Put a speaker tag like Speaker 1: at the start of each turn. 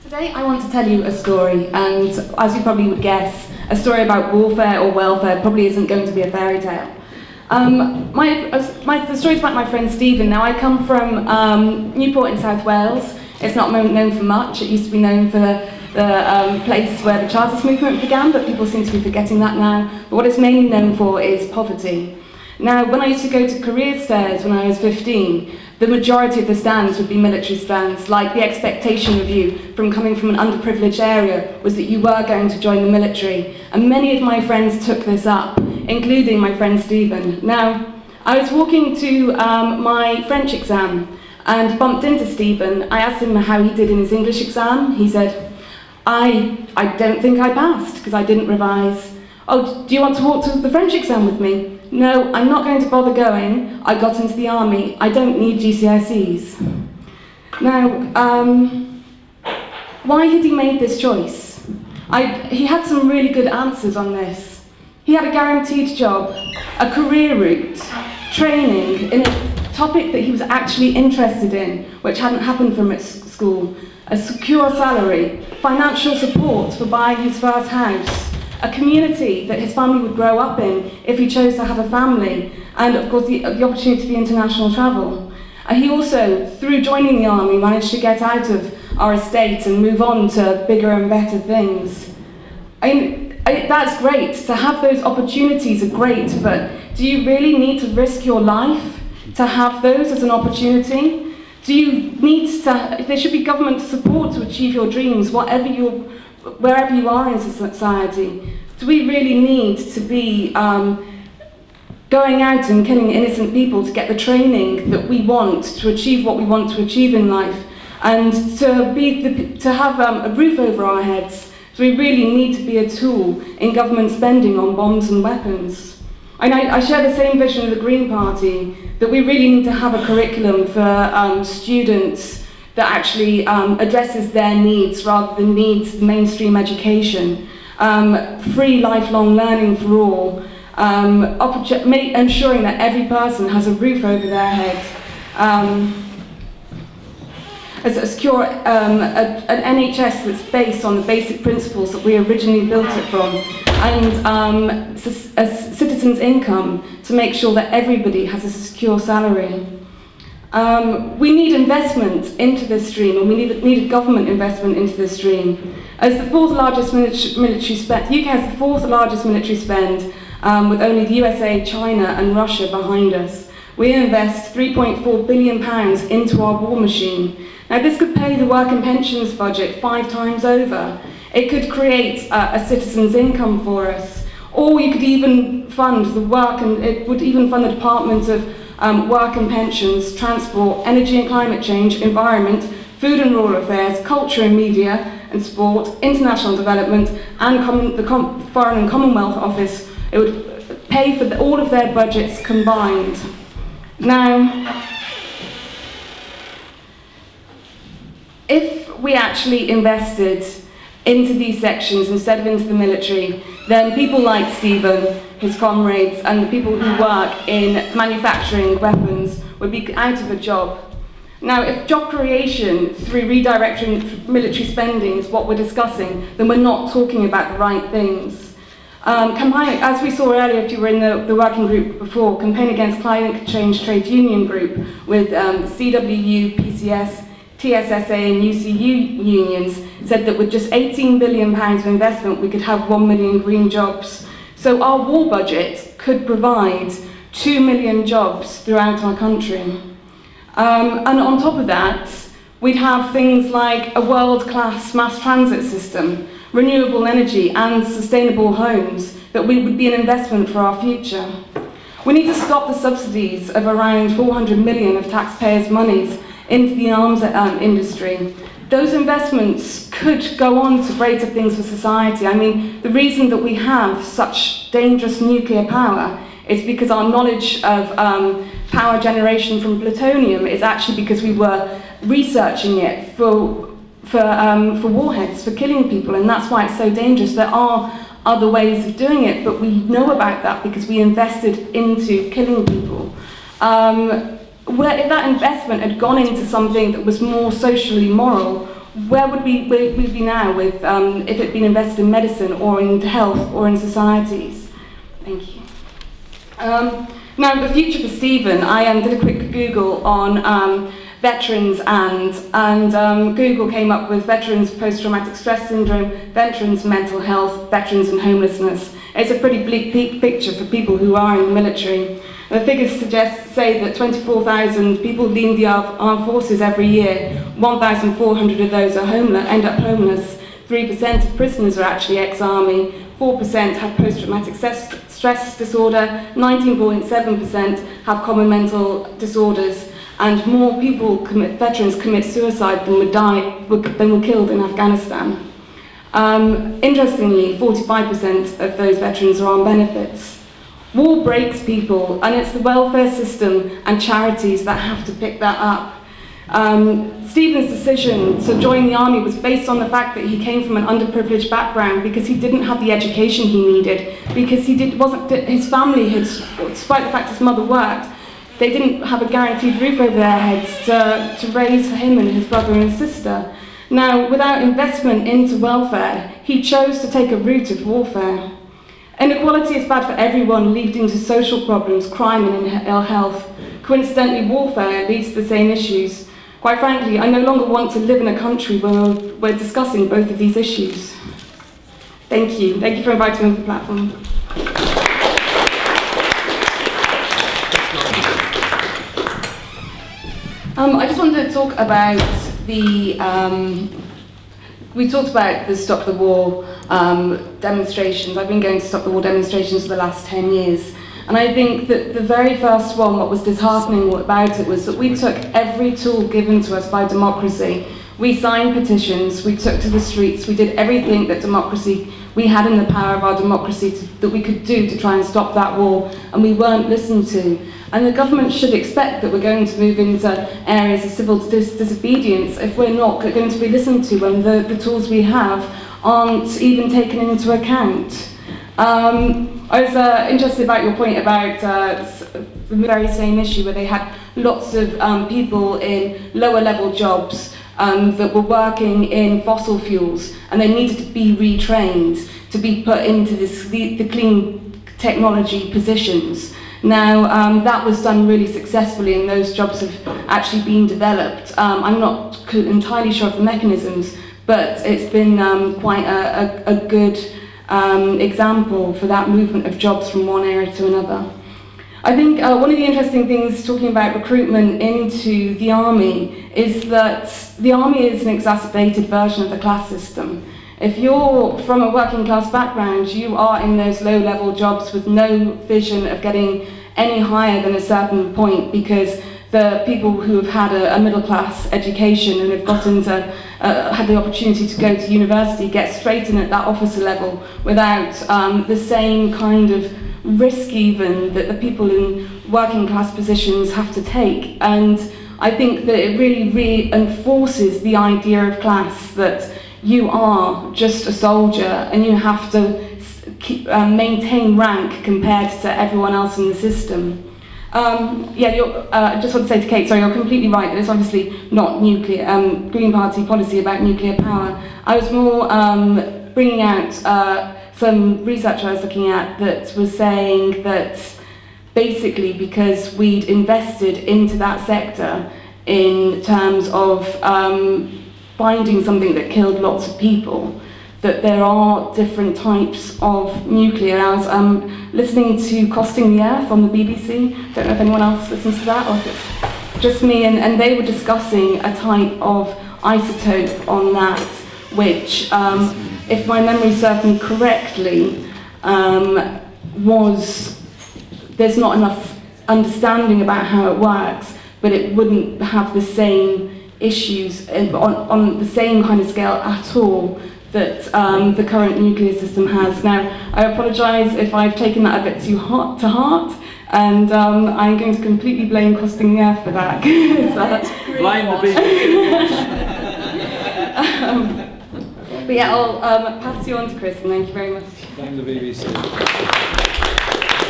Speaker 1: Today I want to tell you a story, and as you probably would guess, a story about warfare or welfare probably isn't going to be a fairy tale. The story's about my friend Stephen. Now, I come from Newport in South Wales. It's not known for much. It used to be known for the place where the Chartist movement began, but people seem to be forgetting that now. But what it's mainly known for is poverty. Now, when I used to go to career fairs when I was 15, the majority of the stands would be military stands. Like, the expectation of you from coming from an underprivileged area was that you were going to join the military. And many of my friends took this up, including my friend Stephen. Now, I was walking to my French exam and bumped into Stephen. I asked him how he did in his English exam. He said, I don't think I passed because I didn't revise. Oh, do you want to walk to the French exam with me? No, I'm not going to bother going. I got into the army. I don't need GCSEs. Now, why had he made this choice? He had some really good answers on this. He had a guaranteed job, a career route, training in a topic that he was actually interested in, which hadn't happened from at school, a secure salary, financial support for buying his first house, a community that his family would grow up in if he chose to have a family, and of course the opportunity for international travel. He also, through joining the army, managed to get out of our estate and move on to bigger and better things. That's great. To have those opportunities are great, but do you really need to risk your life to have those as an opportunity? Do you need to, there should be government support to achieve your dreams, wherever you are in society. Do we really need to be going out and killing innocent people to get the training that we want to achieve what we want to achieve in life, and to have a roof over our heads? Do we really need to be a tool in government spending on bombs and weapons? And I share the same vision of the Green Party, that we really need to have a curriculum for students that actually addresses their needs rather than needs of mainstream education, free lifelong learning for all, ensuring that every person has a roof over their head, a secure, an NHS that's based on the basic principles that we originally built it from, and a citizen's income to make sure that everybody has a secure salary. We need investment into this stream, and we need government investment into this stream. As the fourth largest military spend, the UK has the fourth largest military spend, with only the USA, China and Russia behind us. We invest £3.4 billion into our war machine. Now, this could pay the work and pensions budget 5 times over. It could create a citizen's income for us, or you could even fund the work, and it would even fund the Department of Work and Pensions, Transport, Energy and Climate Change, Environment, Food and Rural Affairs, Culture and Media and Sport, International Development, and the Foreign and Commonwealth Office. It would pay for all of their budgets combined. Now, if we actually invested into these sections instead of into the military, then people like Stephen, his comrades, and the people who work in manufacturing weapons would be out of a job. Now, if job creation through redirecting military spending is what we're discussing, then we're not talking about the right things. As we saw earlier, if you were in the working group before, Campaign Against Climate Change Trade Union Group with CWU, PCS, TSSA and UCU unions said that with just £18 billion of investment, we could have 1 million green jobs. So our war budget could provide 2 million jobs throughout our country. And on top of that, we'd have things like a world-class mass transit system, renewable energy and sustainable homes that would be an investment for our future. We need to stop the subsidies of around 400 million of taxpayers' monies into the arms industry. Those investments could go on to greater things for society. I mean, the reason that we have such dangerous nuclear power is because our knowledge of power generation from plutonium is actually because we were researching it for warheads, for killing people, and that's why it's so dangerous. There are other ways of doing it, but we know about that because we invested into killing people. If that investment had gone into something that was more socially moral, where would we be now with, if it had been invested in medicine or in health or in societies? Thank you. Now, the future for Stephen, I did a quick Google on veterans and Google came up with veterans post-traumatic stress syndrome, veterans mental health, veterans and homelessness. It's a pretty bleak picture for people who are in the military. The figures say that 24,000 people leave the armed forces every year. 1,400 of those are end up homeless. 3% of prisoners are actually ex-army. 4% have post-traumatic stress disorder. 19.7% have common mental disorders. And more veterans commit suicide than were killed in Afghanistan. Interestingly, 45% of those veterans are on benefits. War breaks people, and it's the welfare system and charities that have to pick that up. Stephen's decision to join the army was based on the fact that he came from an underprivileged background because he didn't have the education he needed, because his family had, despite the fact his mother worked, they didn't have a guaranteed roof over their heads to raise him and his brother and sister. Now, without investment into welfare, he chose to take a route of warfare. Inequality is bad for everyone, leading to social problems, crime and ill health. Coincidentally, warfare leads to the same issues. Quite frankly, I no longer want to live in a country where we're discussing both of these issues. Thank you. Thank you for inviting me on the platform. I just wanted to talk about we talked about the Stop the War demonstrations. I've been going to Stop the War demonstrations for the last 10 years. And I think that the very first one, what was disheartening about it was that we took every tool given to us by democracy. We signed petitions, we took to the streets, we did everything that we had in the power of our democracy that we could do to try and stop that war, and we weren't listened to. And the government should expect that we're going to move into areas of civil disobedience if we're not going to be listened to when the tools we have aren't even taken into account. I was interested about your point about the very same issue where they had lots of people in lower level jobs that were working in fossil fuels, and they needed to be retrained to be put into the clean technology positions. Now, that was done really successfully, and those jobs have actually been developed. I'm not entirely sure of the mechanisms, but it's been quite a good example for that movement of jobs from one area to another. I think one of the interesting things talking about recruitment into the army is that the army is an exacerbated version of the class system. If you're from a working class background, you are in those low level jobs with no vision of getting any higher than a certain point, because the people who have had a middle class education and have gotten to, had the opportunity to go to university get straight in at that officer level without the same kind of risk even that the people in working class positions have to take. And I think that it really reinforces the idea of class, that you are just a soldier and you have to maintain rank compared to everyone else in the system. I just want to say to Kate, sorry, you're completely right, it's obviously not nuclear, Green Party policy about nuclear power. I was more bringing out some research I was looking at that was saying that basically because we'd invested into that sector in terms of finding something that killed lots of people, that there are different types of nuclear. I was listening to Costing the Earth on the BBC. Don't know if anyone else listens to that or if it's just me, and they were discussing a type of isotope on that, which, if my memory serves me correctly, there's not enough understanding about how it works, but it wouldn't have the same issues on the same kind of scale at all that the current nuclear system has. Now, I apologise if I've taken that a bit too to heart, and I'm going to completely blame Costing the Earth for that.
Speaker 2: Blame the BBC.
Speaker 1: But yeah, I'll pass you on to Chris, and thank you very much.
Speaker 2: Blame the BBC.